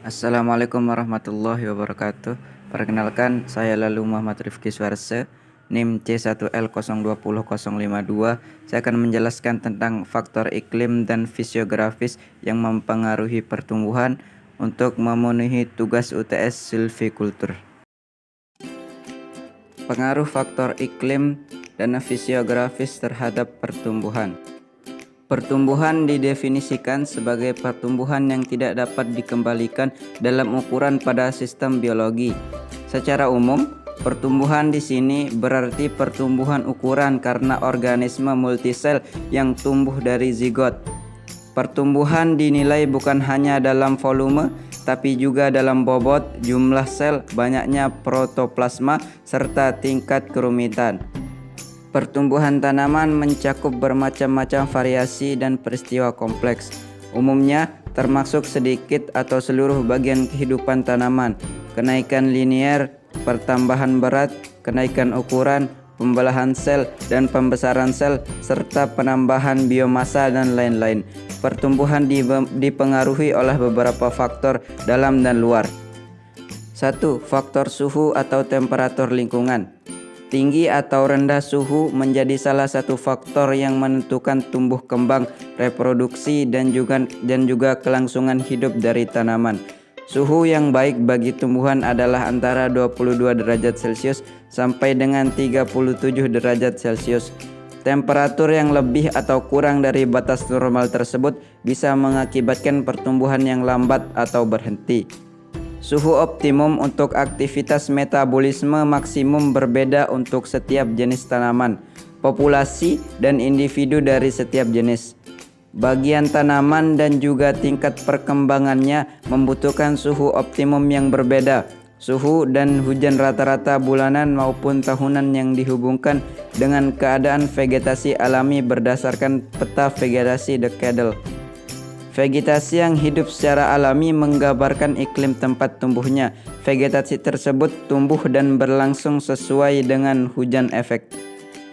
Assalamualaikum warahmatullahi wabarakatuh. Perkenalkan, saya Lalu Muhammad Rifki Suarse, NIM C1L020052. Saya akan menjelaskan tentang faktor iklim dan fisiografis yang mempengaruhi pertumbuhan untuk memenuhi tugas UTS silviculture. Pengaruh faktor iklim dan fisiografis terhadap pertumbuhan. Pertumbuhan didefinisikan sebagai pertumbuhan yang tidak dapat dikembalikan dalam ukuran pada sistem biologi. Secara umum, pertumbuhan di sini berarti pertumbuhan ukuran karena organisme multisel yang tumbuh dari zigot. Pertumbuhan dinilai bukan hanya dalam volume, tapi juga dalam bobot, jumlah sel, banyaknya protoplasma, serta tingkat kerumitan. Pertumbuhan tanaman mencakup bermacam-macam variasi dan peristiwa kompleks. Umumnya termasuk sedikit atau seluruh bagian kehidupan tanaman, kenaikan linier, pertambahan berat, kenaikan ukuran, pembelahan sel dan pembesaran sel, serta penambahan biomasa dan lain-lain. Pertumbuhan dipengaruhi oleh beberapa faktor dalam dan luar. 1. Faktor suhu atau temperatur lingkungan. Tinggi atau rendah suhu menjadi salah satu faktor yang menentukan tumbuh kembang, reproduksi, dan juga kelangsungan hidup dari tanaman. Suhu yang baik bagi tumbuhan adalah antara 22 derajat Celcius sampai dengan 37 derajat Celcius. Temperatur yang lebih atau kurang dari batas normal tersebut bisa mengakibatkan pertumbuhan yang lambat atau berhenti. Suhu optimum untuk aktivitas metabolisme maksimum berbeda untuk setiap jenis tanaman, populasi, dan individu dari setiap jenis. Bagian tanaman dan juga tingkat perkembangannya membutuhkan suhu optimum yang berbeda. Suhu dan hujan rata-rata bulanan maupun tahunan yang dihubungkan dengan keadaan vegetasi alami berdasarkan peta vegetasi decadal. Vegetasi yang hidup secara alami menggambarkan iklim tempat tumbuhnya. Vegetasi tersebut tumbuh dan berlangsung sesuai dengan hujan efek.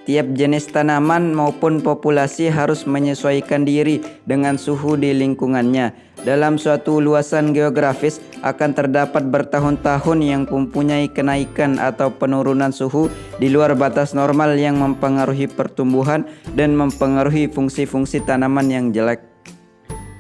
Tiap jenis tanaman maupun populasi harus menyesuaikan diri dengan suhu di lingkungannya. Dalam suatu luasan geografis akan terdapat bertahun-tahun yang mempunyai kenaikan atau penurunan suhu di luar batas normal yang mempengaruhi pertumbuhan dan mempengaruhi fungsi-fungsi tanaman yang jelek.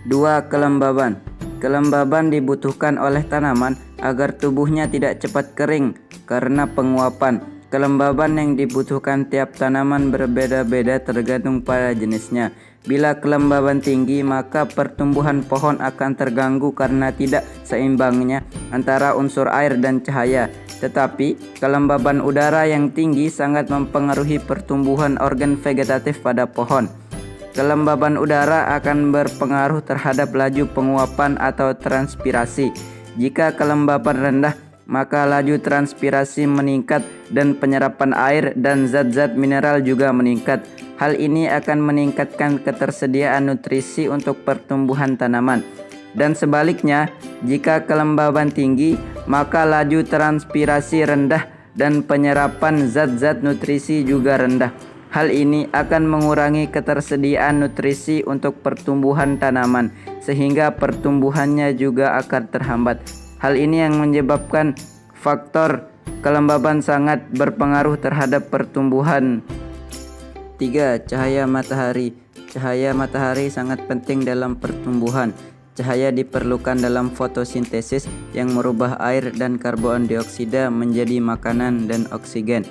2. Kelembaban. Kelembaban dibutuhkan oleh tanaman agar tubuhnya tidak cepat kering karena penguapan. Kelembaban yang dibutuhkan tiap tanaman berbeda-beda tergantung pada jenisnya. Bila kelembaban tinggi, maka pertumbuhan pohon akan terganggu karena tidak seimbangnya antara unsur air dan cahaya. Tetapi, kelembaban udara yang tinggi sangat mempengaruhi pertumbuhan organ vegetatif pada pohon. Kelembaban udara akan berpengaruh terhadap laju penguapan atau transpirasi. Jika kelembaban rendah, maka laju transpirasi meningkat dan penyerapan air dan zat-zat mineral juga meningkat. Hal ini akan meningkatkan ketersediaan nutrisi untuk pertumbuhan tanaman. Dan sebaliknya, jika kelembaban tinggi, maka laju transpirasi rendah dan penyerapan zat-zat nutrisi juga rendah. Hal ini akan mengurangi ketersediaan nutrisi untuk pertumbuhan tanaman, sehingga pertumbuhannya juga akan terhambat. Hal ini yang menyebabkan faktor kelembaban sangat berpengaruh terhadap pertumbuhan. 3. Cahaya matahari. Cahaya matahari sangat penting dalam pertumbuhan. Cahaya diperlukan dalam fotosintesis yang merubah air dan karbon dioksida menjadi makanan dan oksigen.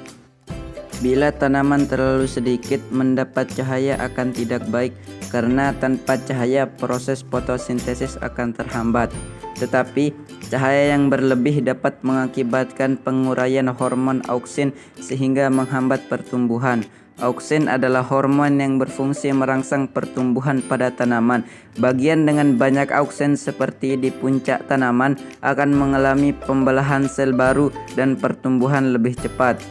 Bila tanaman terlalu sedikit mendapat cahaya akan tidak baik karena tanpa cahaya proses fotosintesis akan terhambat. Tetapi cahaya yang berlebih dapat mengakibatkan penguraian hormon auksin sehingga menghambat pertumbuhan. Auksin adalah hormon yang berfungsi merangsang pertumbuhan pada tanaman. Bagian dengan banyak auksin seperti di puncak tanaman akan mengalami pembelahan sel baru dan pertumbuhan lebih cepat.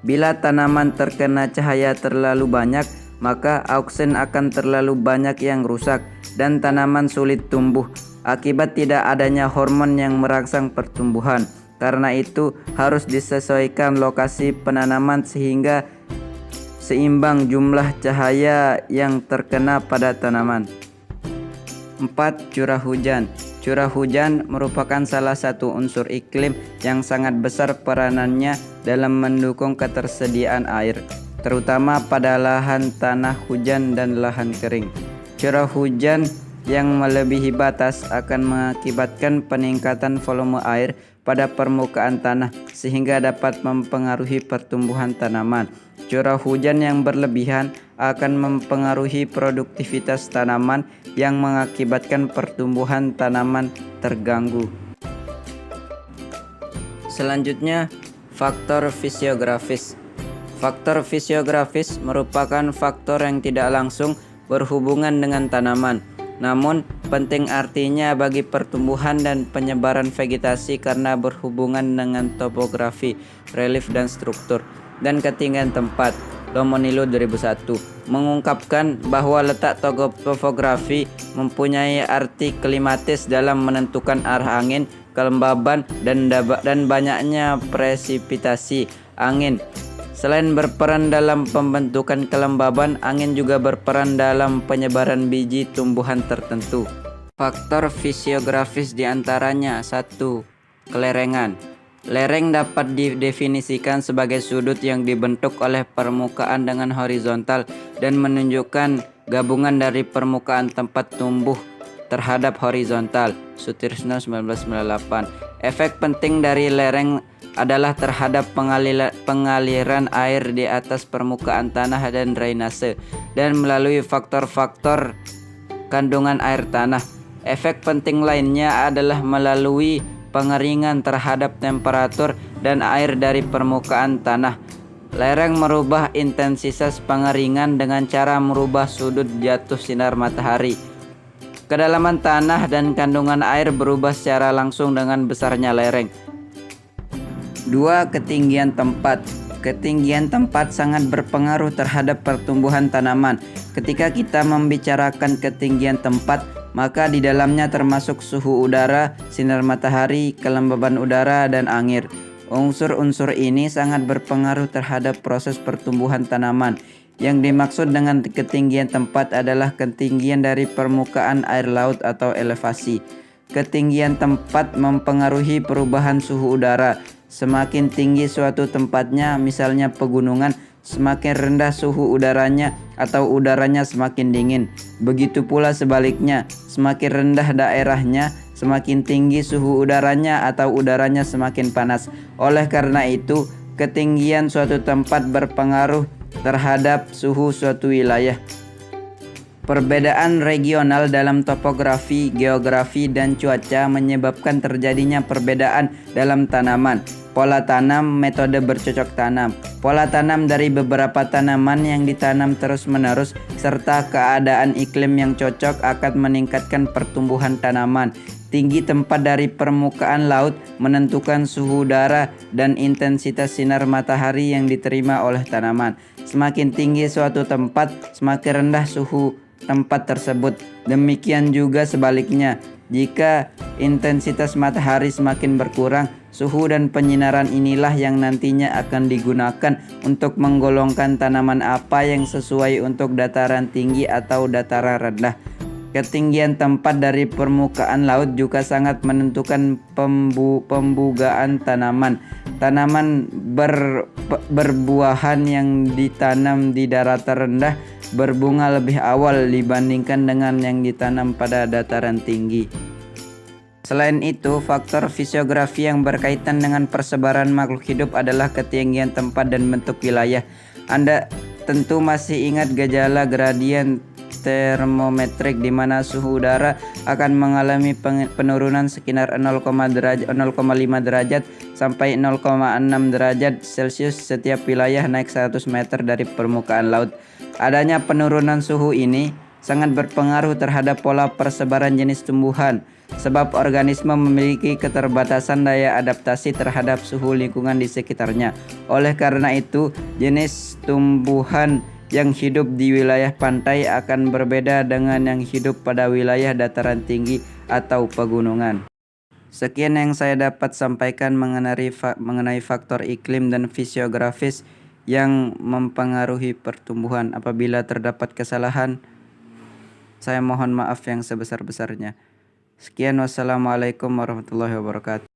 Bila tanaman terkena cahaya terlalu banyak, maka auksin akan terlalu banyak yang rusak dan tanaman sulit tumbuh akibat tidak adanya hormon yang merangsang pertumbuhan. Karena itu harus disesuaikan lokasi penanaman sehingga seimbang jumlah cahaya yang terkena pada tanaman. 4. Curah hujan. Curah hujan merupakan salah satu unsur iklim yang sangat besar peranannya dalam mendukung ketersediaan air, terutama pada lahan tanah hujan dan lahan kering. Curah hujan yang melebihi batas akan mengakibatkan peningkatan volume air pada permukaan tanah sehingga dapat mempengaruhi pertumbuhan tanaman. Curah hujan yang berlebihan akan mempengaruhi produktivitas tanaman yang mengakibatkan pertumbuhan tanaman terganggu. Selanjutnya, faktor fisiografis. Faktor fisiografis merupakan faktor yang tidak langsung berhubungan dengan tanaman, namun penting artinya bagi pertumbuhan dan penyebaran vegetasi karena berhubungan dengan topografi, relief dan struktur, dan ketinggian tempat. Lomonilo 2001 mengungkapkan bahwa letak topografi mempunyai arti klimatis dalam menentukan arah angin, kelembaban, dan banyaknya presipitasi angin. Selain berperan dalam pembentukan kelembaban, angin juga berperan dalam penyebaran biji tumbuhan tertentu. Faktor fisiografis diantaranya 1. Kelerengan. Lereng dapat didefinisikan sebagai sudut yang dibentuk oleh permukaan dengan horizontal dan menunjukkan gabungan dari permukaan tempat tumbuh terhadap horizontal. Sutirno 1998. Efek penting dari lereng adalah terhadap pengaliran air di atas permukaan tanah dan drainase, dan melalui faktor-faktor kandungan air tanah. Efek penting lainnya adalah melalui pengeringan terhadap temperatur dan air dari permukaan tanah. Lereng merubah intensitas pengeringan dengan cara merubah sudut jatuh sinar matahari. Kedalaman tanah dan kandungan air berubah secara langsung dengan besarnya lereng. 2. Ketinggian tempat. Ketinggian tempat sangat berpengaruh terhadap pertumbuhan tanaman. Ketika kita membicarakan ketinggian tempat, maka di dalamnya termasuk suhu udara, sinar matahari, kelembaban udara, dan angin. Unsur-unsur ini sangat berpengaruh terhadap proses pertumbuhan tanaman. Yang dimaksud dengan ketinggian tempat adalah ketinggian dari permukaan air laut atau elevasi. Ketinggian tempat mempengaruhi perubahan suhu udara. Semakin tinggi suatu tempatnya, misalnya pegunungan, semakin rendah suhu udaranya atau udaranya semakin dingin. Begitu pula sebaliknya, semakin rendah daerahnya, semakin tinggi suhu udaranya atau udaranya semakin panas. Oleh karena itu, ketinggian suatu tempat berpengaruh terhadap suhu suatu wilayah. Perbedaan regional dalam topografi, geografi, dan cuaca menyebabkan terjadinya perbedaan dalam tanaman. Pola tanam, metode bercocok tanam. Pola tanam dari beberapa tanaman yang ditanam terus-menerus serta keadaan iklim yang cocok akan meningkatkan pertumbuhan tanaman. Tinggi tempat dari permukaan laut menentukan suhu udara dan intensitas sinar matahari yang diterima oleh tanaman. Semakin tinggi suatu tempat, semakin rendah suhu tempat tersebut. Demikian juga sebaliknya. Jika intensitas matahari semakin berkurang, suhu dan penyinaran inilah yang nantinya akan digunakan untuk menggolongkan tanaman apa yang sesuai untuk dataran tinggi atau dataran rendah. Ketinggian tempat dari permukaan laut juga sangat menentukan pembukaan tanaman. Tanaman berbuahan yang ditanam di daratan rendah berbunga lebih awal dibandingkan dengan yang ditanam pada dataran tinggi. Selain itu, faktor fisiografi yang berkaitan dengan persebaran makhluk hidup adalah ketinggian tempat dan bentuk wilayah. Anda tentu masih ingat gejala gradien termometrik di mana suhu udara akan mengalami penurunan sekitar 0,5 derajat sampai 0,6 derajat Celcius setiap wilayah naik 100 meter dari permukaan laut. Adanya penurunan suhu ini sangat berpengaruh terhadap pola persebaran jenis tumbuhan, sebab organisme memiliki keterbatasan daya adaptasi terhadap suhu lingkungan di sekitarnya. Oleh karena itu, jenis tumbuhan yang hidup di wilayah pantai akan berbeda dengan yang hidup pada wilayah dataran tinggi atau pegunungan. Sekian yang saya dapat sampaikan mengenai faktor iklim dan fisiografis yang mempengaruhi pertumbuhan. Apabila terdapat kesalahan, saya mohon maaf yang sebesar-besarnya. Sekian, wassalamualaikum warahmatullahi wabarakatuh.